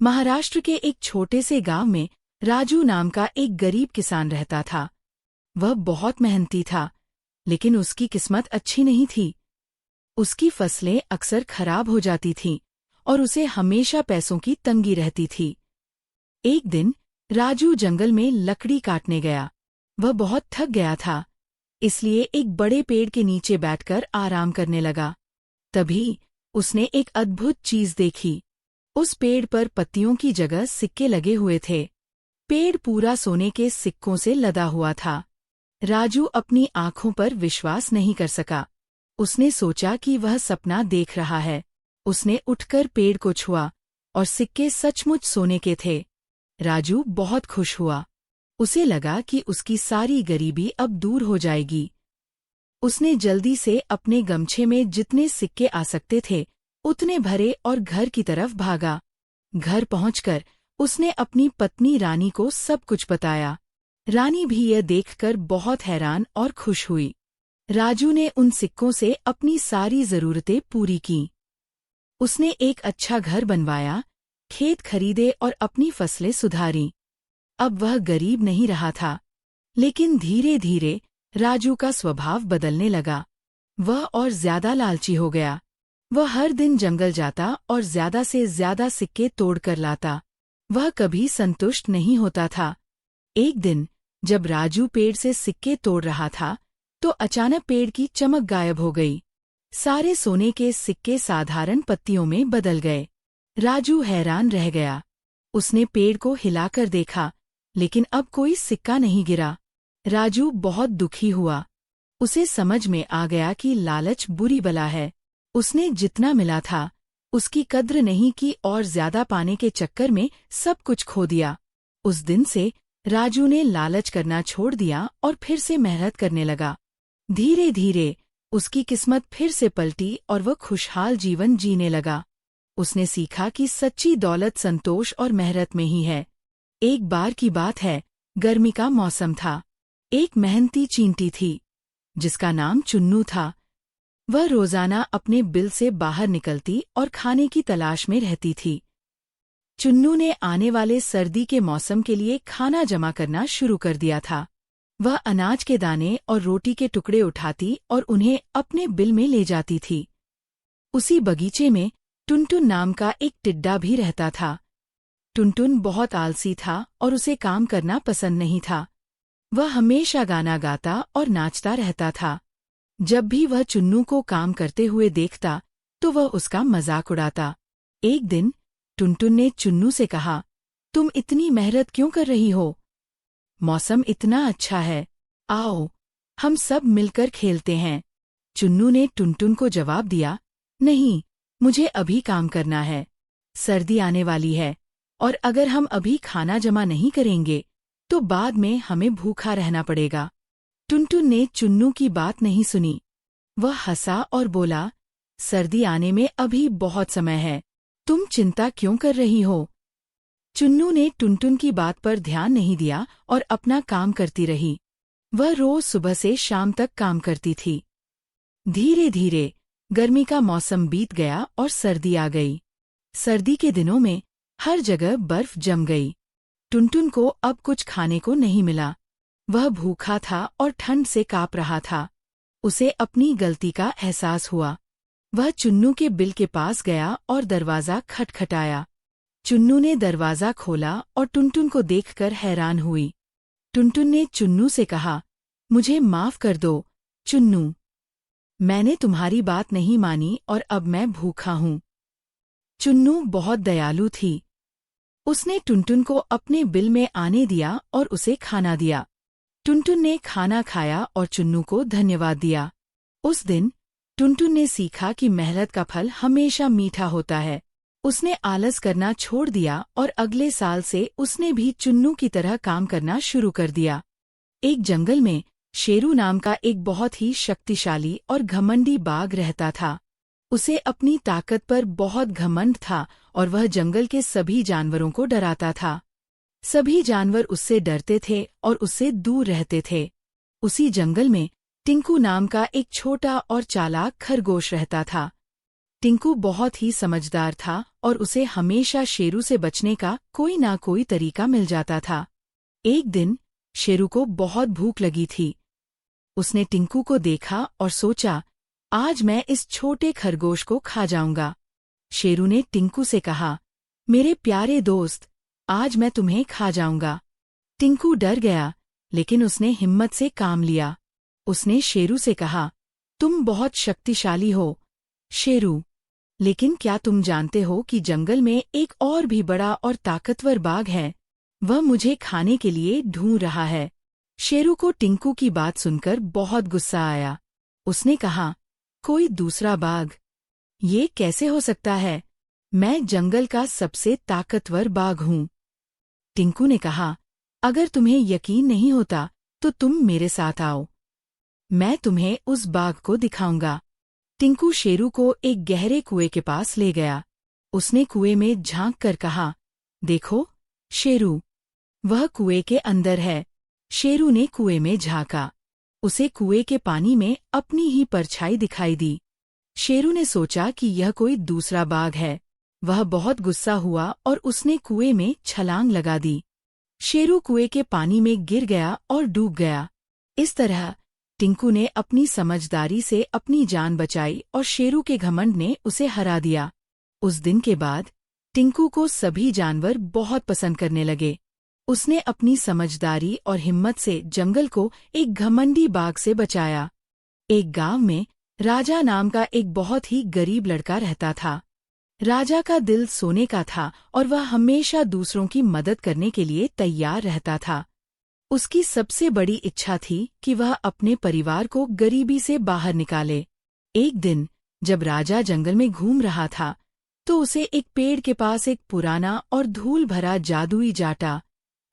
महाराष्ट्र के एक छोटे से गांव में राजू नाम का एक गरीब किसान रहता था। वह बहुत मेहनती था, लेकिन उसकी किस्मत अच्छी नहीं थी। उसकी फसलें अक्सर खराब हो जाती थीं और उसे हमेशा पैसों की तंगी रहती थी। एक दिन राजू जंगल में लकड़ी काटने गया। वह बहुत थक गया था, इसलिए एक बड़े पेड़ के नीचे बैठकर आराम करने लगा। तभी उसने एक अद्भुत चीज देखी। उस पेड़ पर पत्तियों की जगह सिक्के लगे हुए थे। पेड़ पूरा सोने के सिक्कों से लदा हुआ था। राजू अपनी आंखों पर विश्वास नहीं कर सका। उसने सोचा कि वह सपना देख रहा है। उसने उठकर पेड़ को छुआ और सिक्के सचमुच सोने के थे। राजू बहुत खुश हुआ। उसे लगा कि उसकी सारी गरीबी अब दूर हो जाएगी। उसने जल्दी से अपने गमछे में जितने सिक्के आ सकते थे उतने भरे और घर की तरफ भागा। घर पहुंचकर उसने अपनी पत्नी रानी को सब कुछ बताया। रानी भी यह देखकर बहुत हैरान और खुश हुई। राजू ने उन सिक्कों से अपनी सारी जरूरतें पूरी की। उसने एक अच्छा घर बनवाया, खेत खरीदे और अपनी फसलें सुधारी। अब वह गरीब नहीं रहा था, लेकिन धीरे धीरे राजू का स्वभाव बदलने लगा। वह और ज्यादा लालची हो गया। वह हर दिन जंगल जाता और ज्यादा से ज्यादा सिक्के तोड़कर लाता। वह कभी संतुष्ट नहीं होता था। एक दिन जब राजू पेड़ से सिक्के तोड़ रहा था, तो अचानक पेड़ की चमक गायब हो गई। सारे सोने के सिक्के साधारण पत्तियों में बदल गए। राजू हैरान रह गया। उसने पेड़ को हिलाकर देखा, लेकिन अब कोई सिक्का नहीं गिरा। राजू बहुत दुखी हुआ। उसे समझ में आ गया कि लालच बुरी बला है। उसने जितना मिला था उसकी कद्र नहीं की और ज्यादा पाने के चक्कर में सब कुछ खो दिया। उस दिन से राजू ने लालच करना छोड़ दिया और फिर से मेहनत करने लगा। धीरे धीरे उसकी किस्मत फिर से पलटी और वह खुशहाल जीवन जीने लगा। उसने सीखा कि सच्ची दौलत संतोष और मेहनत में ही है। एक बार की बात है, गर्मी का मौसम था। एक मेहनती चींटी थी, जिसका नाम चुन्नू था। वह रोजाना अपने बिल से बाहर निकलती और खाने की तलाश में रहती थी। चुन्नू ने आने वाले सर्दी के मौसम के लिए खाना जमा करना शुरू कर दिया था। वह अनाज के दाने और रोटी के टुकड़े उठाती और उन्हें अपने बिल में ले जाती थी। उसी बगीचे में टुनटुन नाम का एक टिड्डा भी रहता था। टुनटुन बहुत आलसी था और उसे काम करना पसंद नहीं था। वह हमेशा गाना गाता और नाचता रहता था। जब भी वह चुन्नू को काम करते हुए देखता, तो वह उसका मजाक उड़ाता। एक दिन टुनटुन ने चुन्नू से कहा, तुम इतनी मेहनत क्यों कर रही हो? मौसम इतना अच्छा है, आओ हम सब मिलकर खेलते हैं। चुन्नू ने टुनटुन को जवाब दिया, नहीं, मुझे अभी काम करना है। सर्दी आने वाली है और अगर हम अभी खाना जमा नहीं करेंगे तो बाद में हमें भूखा रहना पड़ेगा। टुनटुन ने चुन्नू की बात नहीं सुनी। वह हंसा और बोला, सर्दी आने में अभी बहुत समय है, तुम चिंता क्यों कर रही हो? चुन्नू ने टुनटुन की बात पर ध्यान नहीं दिया और अपना काम करती रही। वह रोज सुबह से शाम तक काम करती थी। धीरे धीरे गर्मी का मौसम बीत गया और सर्दी आ गई। सर्दी के दिनों में हर जगह बर्फ जम गई। टुनटुन को अब कुछ खाने को नहीं मिला। वह भूखा था और ठंड से कांप रहा था। उसे अपनी गलती का एहसास हुआ। वह चुन्नू के बिल के पास गया और दरवाजा खटखटाया। चुन्नू ने दरवाजा खोला और टुनटुन को देखकर हैरान हुई। टुनटुन ने चुन्नू से कहा, मुझे माफ कर दो, चुन्नू। मैंने तुम्हारी बात नहीं मानी और अब मैं भूखा हूँ। चुन्नू बहुत दयालु थी। उसने टुनटुन को अपने बिल में आने दिया और उसे खाना दिया। टुनटुन ने खाना खाया और चुन्नू को धन्यवाद दिया। उस दिन टुनटुन ने सीखा कि मेहनत का फल हमेशा मीठा होता है। उसने आलस करना छोड़ दिया और अगले साल से उसने भी चुन्नू की तरह काम करना शुरू कर दिया। एक जंगल में शेरू नाम का एक बहुत ही शक्तिशाली और घमंडी बाघ रहता था। उसे अपनी ताकत पर बहुत घमंड था और वह जंगल के सभी जानवरों को डराता था। सभी जानवर उससे डरते थे और उससे दूर रहते थे। उसी जंगल में टिंकू नाम का एक छोटा और चालाक खरगोश रहता था। टिंकू बहुत ही समझदार था और उसे हमेशा शेरू से बचने का कोई ना कोई तरीका मिल जाता था। एक दिन शेरू को बहुत भूख लगी थी। उसने टिंकू को देखा और सोचा, आज मैं इस छोटे खरगोश को खा जाऊंगा। शेरू ने टिंकू से कहा, मेरे प्यारे दोस्त, आज मैं तुम्हें खा जाऊंगा। टिंकू डर गया, लेकिन उसने हिम्मत से काम लिया। उसने शेरू से कहा, तुम बहुत शक्तिशाली हो शेरू, लेकिन क्या तुम जानते हो कि जंगल में एक और भी बड़ा और ताकतवर बाघ है? वह मुझे खाने के लिए ढूंढ रहा है। शेरू को टिंकू की बात सुनकर बहुत गुस्सा आया। उसने कहा, कोई दूसरा बाघ? ये कैसे हो सकता है? मैं जंगल का सबसे ताकतवर बाघ हूँ। टिंकू ने कहा, अगर तुम्हें यकीन नहीं होता तो तुम मेरे साथ आओ। मैं तुम्हें उस बाघ को दिखाऊंगा। टिंकू शेरू को एक गहरे कुएं के पास ले गया। उसने कुएं में झांक कर कहा, देखो शेरू, वह कुएं के अंदर है। शेरू ने कुएं में झांका। उसे कुएं के पानी में अपनी ही परछाई दिखाई दी। शेरू ने सोचा कि यह कोई दूसरा बाघ है। वह बहुत गुस्सा हुआ और उसने कुएं में छलांग लगा दी। शेरू कुएं के पानी में गिर गया और डूब गया। इस तरह टिंकू ने अपनी समझदारी से अपनी जान बचाई और शेरू के घमंड ने उसे हरा दिया। उस दिन के बाद टिंकू को सभी जानवर बहुत पसंद करने लगे। उसने अपनी समझदारी और हिम्मत से जंगल को एक घमंडी बाघ से बचाया। एक गांव में राजा नाम का एक बहुत ही गरीब लड़का रहता था। राजा का दिल सोने का था और वह हमेशा दूसरों की मदद करने के लिए तैयार रहता था। उसकी सबसे बड़ी इच्छा थी कि वह अपने परिवार को गरीबी से बाहर निकाले। एक दिन जब राजा जंगल में घूम रहा था, तो उसे एक पेड़ के पास एक पुराना और धूल भरा जादुई जाटा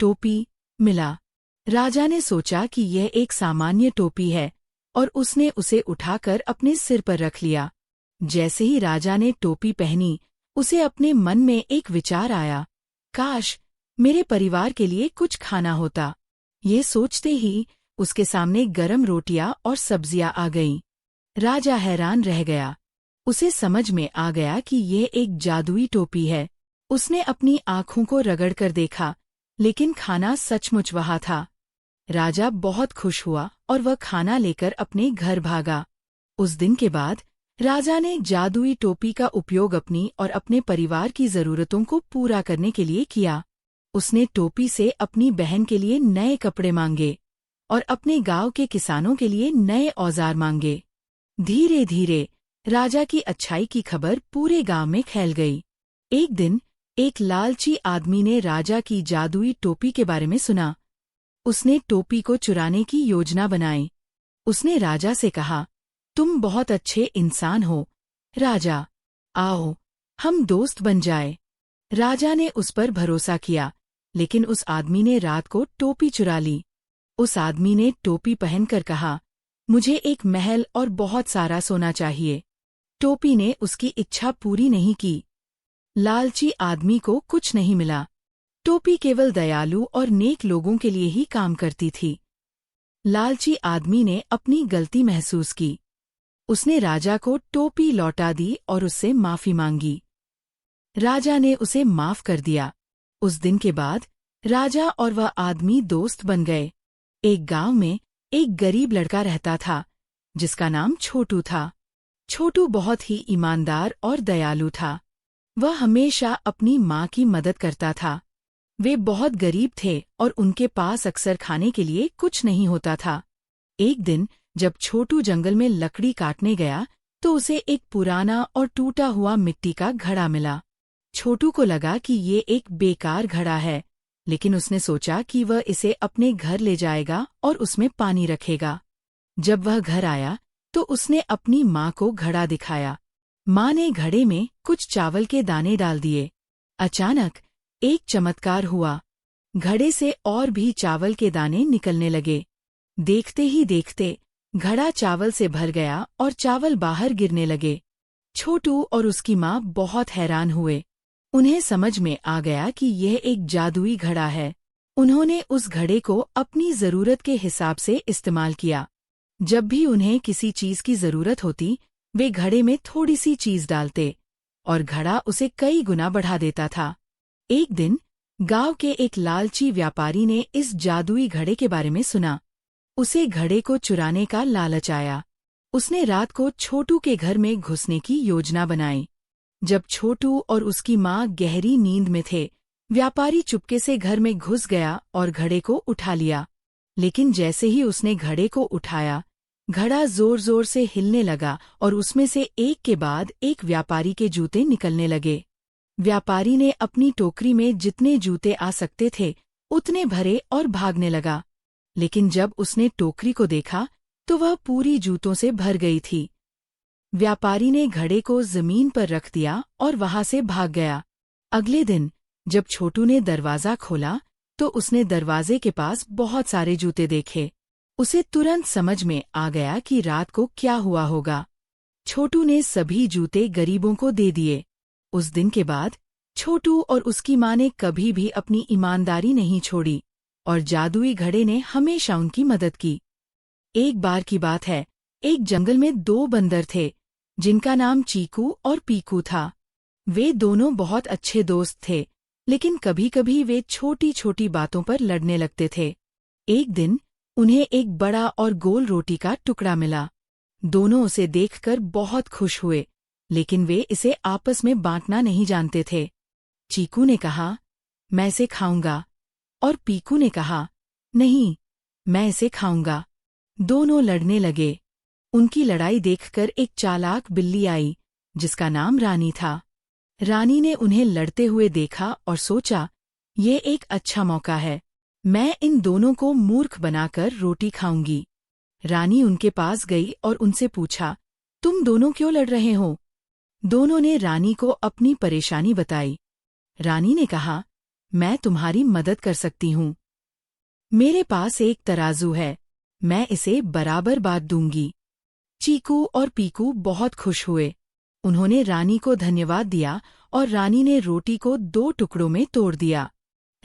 टोपी मिला। राजा ने सोचा कि यह एक सामान्य टोपी है और उसने उसे उठाकर अपने सिर पर रख लिया। जैसे ही राजा ने टोपी पहनी, उसे अपने मन में एक विचार आया, काश मेरे परिवार के लिए कुछ खाना होता। ये सोचते ही उसके सामने गरम रोटियां और सब्जियां आ गईं। राजा हैरान रह गया। उसे समझ में आ गया कि यह एक जादुई टोपी है। उसने अपनी आँखों को रगड़कर देखा, लेकिन खाना सचमुच वहाँ था। राजा बहुत खुश हुआ और वह खाना लेकर अपने घर भागा। उस दिन के बाद राजा ने जादुई टोपी का उपयोग अपनी और अपने परिवार की जरूरतों को पूरा करने के लिए किया। उसने टोपी से अपनी बहन के लिए नए कपड़े मांगे और अपने गांव के किसानों के लिए नए औजार मांगे। धीरे धीरे राजा की अच्छाई की खबर पूरे गांव में फैल गई। एक दिन एक लालची आदमी ने राजा की जादुई टोपी के बारे में सुना। उसने टोपी को चुराने की योजना बनाई। उसने राजा से कहा, तुम बहुत अच्छे इंसान हो राजा, आओ हम दोस्त बन जाए। राजा ने उस पर भरोसा किया, लेकिन उस आदमी ने रात को टोपी चुरा ली। उस आदमी ने टोपी पहनकर कहा, मुझे एक महल और बहुत सारा सोना चाहिए। टोपी ने उसकी इच्छा पूरी नहीं की। लालची आदमी को कुछ नहीं मिला। टोपी केवल दयालु और नेक लोगों के लिए ही काम करती थी। लालची आदमी ने अपनी गलती महसूस की। उसने राजा को टोपी लौटा दी और उससे माफी मांगी। राजा ने उसे माफ कर दिया। उस दिन के बाद राजा और वह आदमी दोस्त बन गए। एक गांव में एक गरीब लड़का रहता था, जिसका नाम छोटू था। छोटू बहुत ही ईमानदार और दयालु था। वह हमेशा अपनी माँ की मदद करता था। वे बहुत गरीब थे और उनके पास अक्सर खाने के लिए कुछ नहीं होता था। एक दिन जब छोटू जंगल में लकड़ी काटने गया, तो उसे एक पुराना और टूटा हुआ मिट्टी का घड़ा मिला। छोटू को लगा कि ये एक बेकार घड़ा है, लेकिन उसने सोचा कि वह इसे अपने घर ले जाएगा और उसमें पानी रखेगा। जब वह घर आया तो उसने अपनी माँ को घड़ा दिखाया। माँ ने घड़े में कुछ चावल के दाने डाल दिए। अचानक एक चमत्कार हुआ। घड़े से और भी चावल के दाने निकलने लगे। देखते ही देखते घड़ा चावल से भर गया और चावल बाहर गिरने लगे। छोटू और उसकी माँ बहुत हैरान हुए। उन्हें समझ में आ गया कि यह एक जादुई घड़ा है। उन्होंने उस घड़े को अपनी जरूरत के हिसाब से इस्तेमाल किया। जब भी उन्हें किसी चीज की जरूरत होती, वे घड़े में थोड़ी सी चीज डालते और घड़ा उसे कई गुना बढ़ा देता था। एक दिन गांव के एक लालची व्यापारी ने इस जादुई घड़े के बारे में सुना। उसे घड़े को चुराने का लालच आया। उसने रात को छोटू के घर में घुसने की योजना बनाई। जब छोटू और उसकी माँ गहरी नींद में थे, व्यापारी चुपके से घर में घुस गया और घड़े को उठा लिया। लेकिन जैसे ही उसने घड़े को उठाया, घड़ा जोर जोर से हिलने लगा और उसमें से एक के बाद एक व्यापारी के जूते निकलने लगे। व्यापारी ने अपनी टोकरी में जितने जूते आ सकते थे उतने भरे और भागने लगा। लेकिन जब उसने टोकरी को देखा तो वह पूरी जूतों से भर गई थी। व्यापारी ने घड़े को जमीन पर रख दिया और वहां से भाग गया। अगले दिन जब छोटू ने दरवाजा खोला तो उसने दरवाजे के पास बहुत सारे जूते देखे। उसे तुरंत समझ में आ गया कि रात को क्या हुआ होगा। छोटू ने सभी जूते गरीबों को दे दिए। उस दिन के बाद छोटू और उसकी माँ ने कभी भी अपनी ईमानदारी नहीं छोड़ी और जादुई घड़े ने हमेशा उनकी मदद की। एक बार की बात है, एक जंगल में दो बंदर थे जिनका नाम चीकू और पीकू था। वे दोनों बहुत अच्छे दोस्त थे, लेकिन कभी-कभी वे छोटी छोटी बातों पर लड़ने लगते थे। एक दिन उन्हें एक बड़ा और गोल रोटी का टुकड़ा मिला। दोनों उसे देखकर बहुत खुश हुए, लेकिन वे इसे आपस में बांटना नहीं जानते थे। चीकू ने कहा, मैं इसे खाऊंगा, और पीकू ने कहा, नहीं, मैं इसे खाऊंगा। दोनों लड़ने लगे। उनकी लड़ाई देखकर एक चालाक बिल्ली आई, जिसका नाम रानी था। रानी ने उन्हें लड़ते हुए देखा और सोचा, ये एक अच्छा मौका है, मैं इन दोनों को मूर्ख बनाकर रोटी खाऊंगी। रानी उनके पास गई और उनसे पूछा, तुम दोनों क्यों लड़ रहे हो? दोनों ने रानी को अपनी परेशानी बताई। रानी ने कहा, मैं तुम्हारी मदद कर सकती हूँ। मेरे पास एक तराजू है, मैं इसे बराबर बांट दूंगी। चीकू और पीकू बहुत खुश हुए। उन्होंने रानी को धन्यवाद दिया और रानी ने रोटी को 2 टुकड़ों में तोड़ दिया।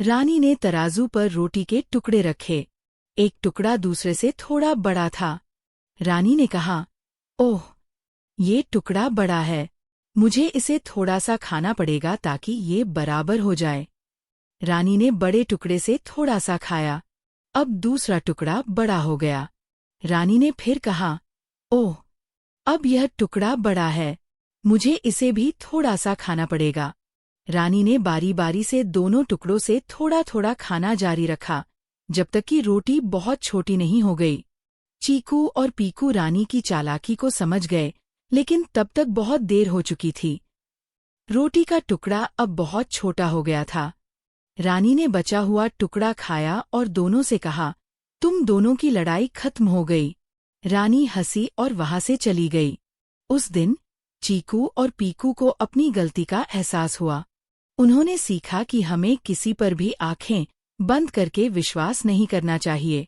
रानी ने तराजू पर रोटी के टुकड़े रखे। एक टुकड़ा दूसरे से थोड़ा बड़ा था। रानी ने कहा, ओह, ये टुकड़ा बड़ा है, मुझे इसे थोड़ा सा खाना पड़ेगा ताकि ये बराबर हो जाए। रानी ने बड़े टुकड़े से थोड़ा सा खाया। अब दूसरा टुकड़ा बड़ा हो गया। रानी ने फिर कहा, ओह, अब यह टुकड़ा बड़ा है, मुझे इसे भी थोड़ा सा खाना पड़ेगा। रानी ने बारी बारी से दोनों टुकड़ों से थोड़ा थोड़ा खाना जारी रखा, जब तक कि रोटी बहुत छोटी नहीं हो गई। चीकू और पीकू रानी की चालाकी को समझ गए, लेकिन तब तक बहुत देर हो चुकी थी। रोटी का टुकड़ा अब बहुत छोटा हो गया था। रानी ने बचा हुआ टुकड़ा खाया और दोनों से कहा, तुम दोनों की लड़ाई खत्म हो गई। रानी हंसी और वहां से चली गई। उस दिन चीकू और पीकू को अपनी गलती का एहसास हुआ। उन्होंने सीखा कि हमें किसी पर भी आंखें बंद करके विश्वास नहीं करना चाहिए।